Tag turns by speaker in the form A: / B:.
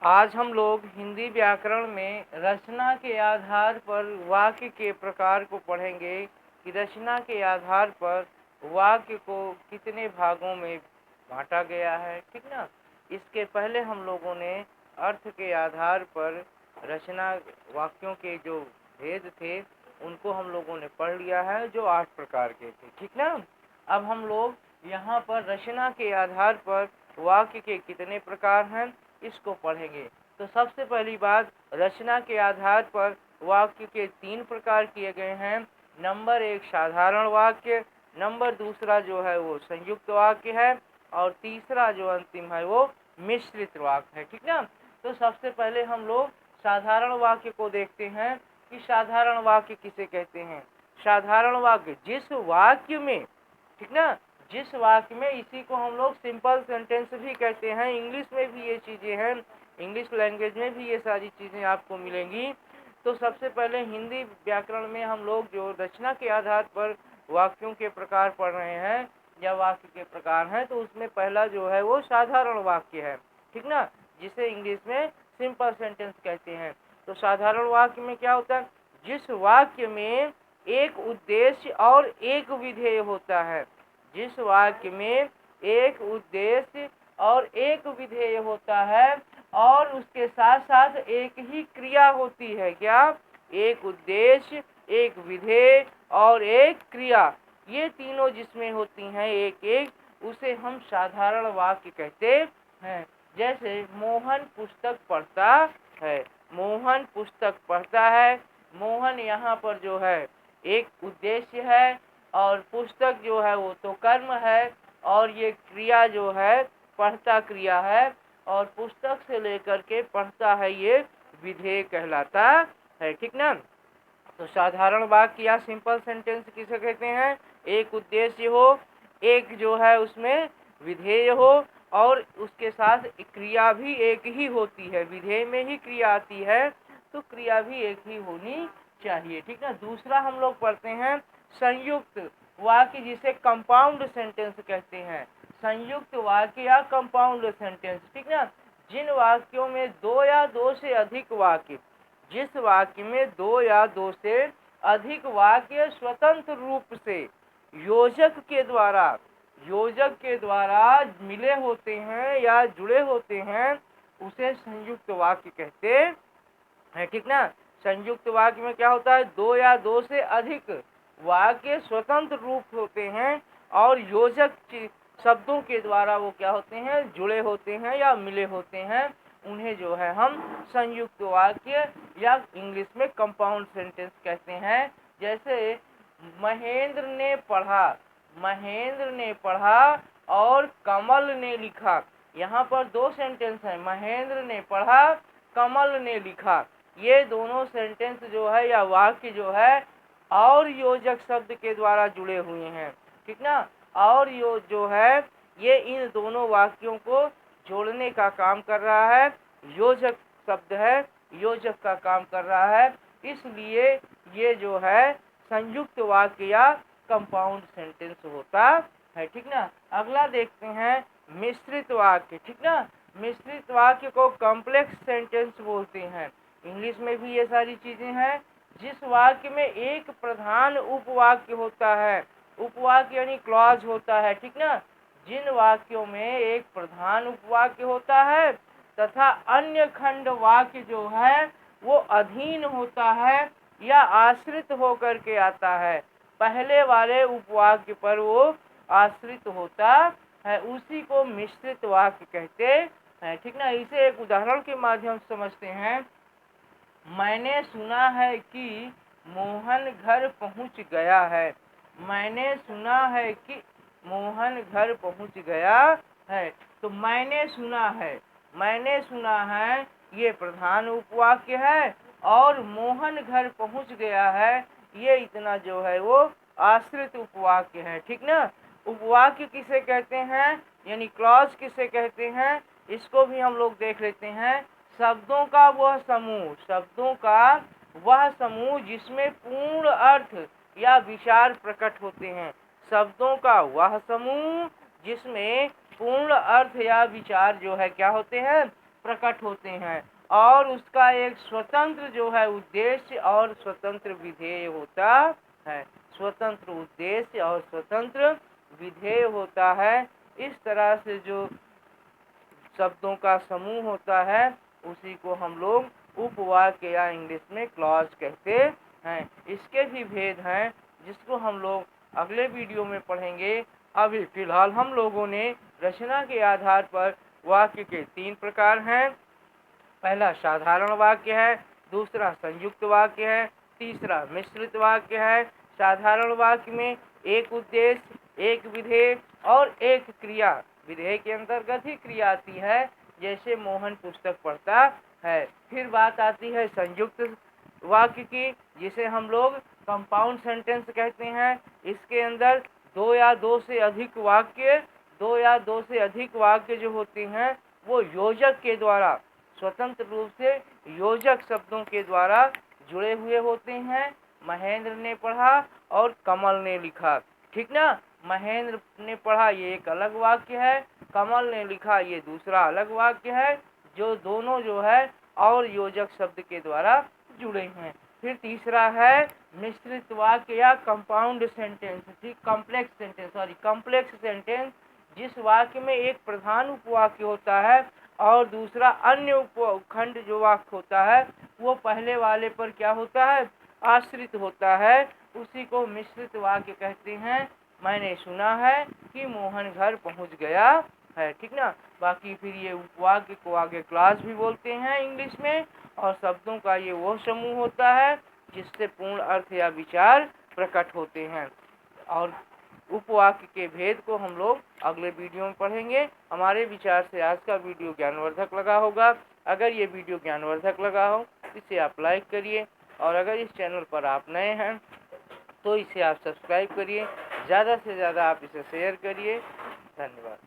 A: आज हम लोग हिंदी व्याकरण में रचना के आधार पर वाक्य के प्रकार को पढ़ेंगे कि रचना के आधार पर वाक्य को कितने भागों में बांटा गया है। ठीक ना। इसके पहले हम लोगों ने अर्थ के आधार पर रचना वाक्यों के जो भेद थे उनको हम लोगों ने पढ़ लिया है, जो 8 प्रकार के थे। ठीक ना। अब हम लोग यहाँ पर रचना के आधार पर वाक्य के कितने प्रकार हैं इसको पढ़ेंगे। तो सबसे पहली बात, रचना के आधार पर वाक्य के 3 प्रकार किए गए हैं। नंबर 1 साधारण वाक्य, नंबर दूसरा जो है वो संयुक्त वाक्य है, और तीसरा जो अंतिम है वो मिश्रित वाक्य है। ठीक ना। तो सबसे पहले हम लोग साधारण वाक्य को देखते हैं कि साधारण वाक्य किसे कहते हैं। साधारण वाक्य जिस वाक्य में, ठीक ना, जिस वाक्य में, इसी को हम लोग सिंपल सेंटेंस भी कहते हैं। इंग्लिश में भी ये चीज़ें हैं, इंग्लिश लैंग्वेज में भी ये सारी चीज़ें आपको मिलेंगी। तो सबसे पहले हिंदी व्याकरण में हम लोग जो रचना के आधार पर वाक्यों के प्रकार पढ़ रहे हैं या वाक्य के प्रकार हैं, तो उसमें पहला जो है वो साधारण वाक्य है। ठीक ना, जिसे इंग्लिश में सिंपल सेंटेंस कहते हैं। तो साधारण वाक्य में क्या होता है, जिस वाक्य में एक उद्देश्य और एक विधेय होता है। जिस वाक्य में एक उद्देश्य और एक विधेय होता है और उसके साथ साथ एक ही क्रिया होती है। क्या? एक उद्देश्य, एक विधेय और एक क्रिया, ये तीनों जिसमें होती हैं एक एक, उसे हम साधारण वाक्य कहते हैं। जैसे मोहन पुस्तक पढ़ता है। मोहन पुस्तक पढ़ता है। मोहन यहाँ पर जो है एक उद्देश्य है, और पुस्तक जो है वो तो कर्म है, और ये क्रिया जो है पढ़ता क्रिया है, और पुस्तक से लेकर के पढ़ता है ये विधेय कहलाता है। ठीक ना। तो साधारण वाक्य या सिंपल सेंटेंस किसे कहते हैं? एक उद्देश्य हो, एक जो है उसमें विधेय हो, और उसके साथ क्रिया भी एक ही होती है। विधेय में ही क्रिया आती है तो क्रिया भी एक ही होनी चाहिए। ठीक है। दूसरा हम लोग पढ़ते हैं संयुक्त वाक्य, जिसे कंपाउंड सेंटेंस कहते हैं। संयुक्त वाक्य या कंपाउंड सेंटेंस। ठीक ना। जिन वाक्यों में दो या दो से अधिक वाक्य, जिस वाक्य में दो या दो से अधिक वाक्य स्वतंत्र रूप से योजक के द्वारा मिले होते हैं या जुड़े होते हैं, उसे संयुक्त वाक्य कहते हैं। ठीक ना। संयुक्त वाक्य में क्या होता है, दो या दो से अधिक वाक्य स्वतंत्र रूप होते हैं और योजक शब्दों के द्वारा वो क्या होते हैं, जुड़े होते हैं या मिले होते हैं। उन्हें जो है हम संयुक्त वाक्य या इंग्लिश में कंपाउंड सेंटेंस कहते हैं। जैसे महेंद्र ने पढ़ा, महेंद्र ने पढ़ा और कमल ने लिखा। यहाँ पर दो सेंटेंस है, महेंद्र ने पढ़ा, कमल ने लिखा। ये दोनों सेंटेंस जो है या वाक्य जो है और योजक शब्द के द्वारा जुड़े हुए हैं। ठीक ना। और जो है ये इन दोनों वाक्यों को जोड़ने का काम कर रहा है। योजक शब्द है, योजक का काम कर रहा है, इसलिए ये जो है संयुक्त वाक्य या कंपाउंड सेंटेंस होता है। ठीक ना। अगला देखते हैं मिश्रित वाक्य। ठीक ना। मिश्रित वाक्य को कॉम्प्लेक्स सेंटेंस बोलते हैं। इंग्लिश में भी ये सारी चीजें हैं। जिस वाक्य में एक प्रधान उपवाक्य होता है, उपवाक्य यानी क्लॉज होता है। ठीक ना। जिन वाक्यों में एक प्रधान उपवाक्य होता है तथा अन्य खंड वाक्य जो है वो अधीन होता है या आश्रित होकर के आता है, पहले वाले उपवाक्य पर वो आश्रित होता है, उसी को मिश्रित वाक्य कहते हैं। ठीक ना। इसे एक उदाहरण के माध्यम से समझते हैं। मैंने सुना है कि मोहन घर पहुंच गया है। मैंने सुना है कि मोहन घर पहुंच गया है। तो मैंने सुना है ये प्रधान उपवाक्य है, और मोहन घर पहुंच गया है ये इतना जो है वो आश्रित उपवाक्य है। ठीक ना। उपवाक्य किसे कहते हैं यानी क्लॉज किसे कहते हैं, इसको भी हम लोग देख लेते हैं। शब्दों का वह समूह जिसमें पूर्ण अर्थ या विचार प्रकट होते हैं। शब्दों का वह समूह जिसमें पूर्ण अर्थ या विचार जो है क्या होते हैं, प्रकट होते हैं और उसका एक स्वतंत्र जो है उद्देश्य और स्वतंत्र विधेय होता है। स्वतंत्र उद्देश्य और स्वतंत्र विधेय होता है। इस तरह से जो शब्दों का समूह होता है उसी को हम लोग उपवाक्य या इंग्लिश में क्लॉज कहते हैं। इसके भी भेद हैं जिसको हम लोग अगले वीडियो में पढ़ेंगे। अभी फिलहाल हम लोगों ने रचना के आधार पर वाक्य के 3 प्रकार हैं। पहला साधारण वाक्य है, दूसरा संयुक्त वाक्य है, तीसरा मिश्रित वाक्य है। साधारण वाक्य में एक उद्देश्य, एक विधेय और एक क्रिया। विधेय के अंतर्गत ही क्रिया आती है, जैसे मोहन पुस्तक पढ़ता है। फिर बात आती है संयुक्त वाक्य की, जिसे हम लोग कंपाउंड सेंटेंस कहते हैं। इसके अंदर दो या दो से अधिक वाक्य जो होते हैं वो योजक के द्वारा, स्वतंत्र रूप से योजक शब्दों के द्वारा जुड़े हुए होते हैं। महेंद्र ने पढ़ा और कमल ने लिखा, ठीक ना। महेंद्र ने पढ़ा ये एक अलग वाक्य है, कमल ने लिखा ये दूसरा अलग वाक्य है, जो दोनों जो है और योजक शब्द के द्वारा जुड़े हैं। फिर तीसरा है मिश्रित वाक्य या कंपाउंड सेंटेंस, ठीक, कॉम्प्लेक्स सेंटेंस, जिस वाक्य में एक प्रधान उपवाक्य होता है और दूसरा अन्य उपखंड जो वाक्य होता है वो पहले वाले पर क्या होता है, आश्रित होता है, उसी को मिश्रित वाक्य कहते हैं। मैंने सुना है कि मोहन घर पहुंच गया है, ठीक ना। बाकी फिर ये उपवाक्य को आगे क्लास भी बोलते हैं इंग्लिश में, और शब्दों का ये वो समूह होता है जिससे पूर्ण अर्थ या विचार प्रकट होते हैं। और उपवाक्य के भेद को हम लोग अगले वीडियो में पढ़ेंगे। हमारे विचार से आज का वीडियो ज्ञानवर्धक लगा होगा। अगर ये वीडियो ज्ञानवर्धक लगा हो इसे आप लाइक करिए, और अगर इस चैनल पर आप नए हैं तो इसे आप सब्सक्राइब करिए। ज़्यादा से ज़्यादा आप इसे शेयर करिए। धन्यवाद।